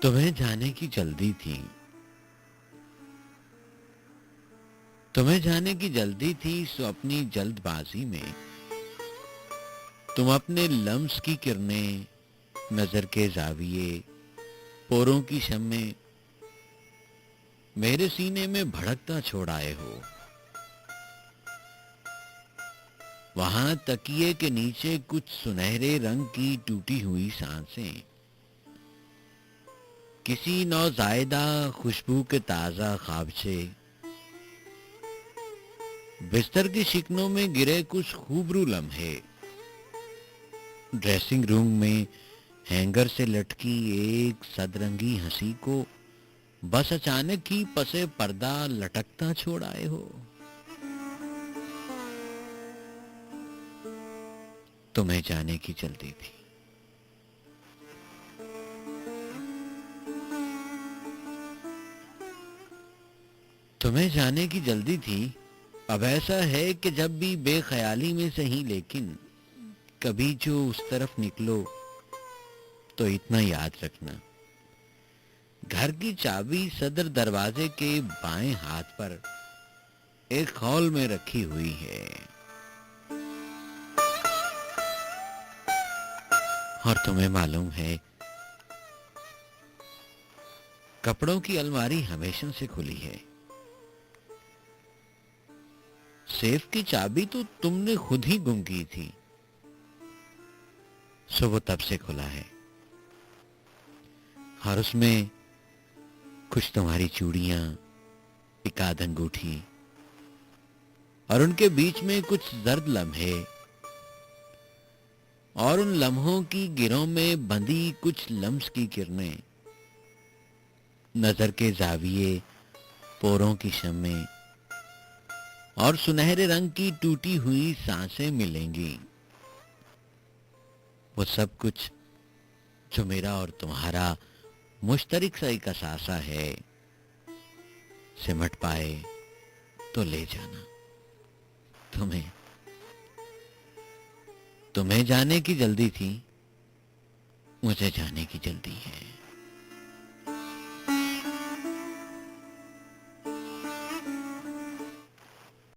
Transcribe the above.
तुम्हें जाने की जल्दी थी। तुम्हें जाने की जल्दी थी, सो अपनी जल्दबाजी में तुम अपने लम्स की किरणें, नजर के जाविये, पोरों की शम्में मेरे सीने में भड़कता छोड़ आए हो। वहां तकिए के नीचे कुछ सुनहरे रंग की टूटी हुई सांसें, किसी नौजायदा खुशबू के ताजा ख्वाबचे, बिस्तर की शिकनों में गिरे कुछ खूबरू लम्हे, ड्रेसिंग रूम में हैंगर से लटकी एक सदरंगी हंसी को बस अचानक ही पसे पर्दा लटकता छोड़ आए हो। तुम्हें जाने की जल्दी थी। तुम्हें जाने की जल्दी थी। अब ऐसा है कि जब भी बेख्याली में सही, लेकिन कभी जो उस तरफ निकलो तो इतना याद रखना, घर की चाबी सदर दरवाजे के बाएं हाथ पर एक खौल में रखी हुई है, और तुम्हें मालूम है कपड़ों की अलमारी हमेशा से खुली है। सेफ की चाबी तो तुमने खुद ही गुम की थी, सो वो तब से खुला है, और उसमें कुछ तुम्हारी चूड़ियां, एक आध अंगूठी, और उनके बीच में कुछ जर्द लम्हे, और उन लम्हों की गिरों में बंधी कुछ लम्स की किरणें, नजर के जाविये, पोरों की शम्में और सुनहरे रंग की टूटी हुई सांसें मिलेंगी। वो सब कुछ जो मेरा और तुम्हारा मुश्तरक सा एक असासा है, सिमट पाए तो ले जाना। तुम्हें तुम्हें जाने की जल्दी थी, मुझे जाने की जल्दी है।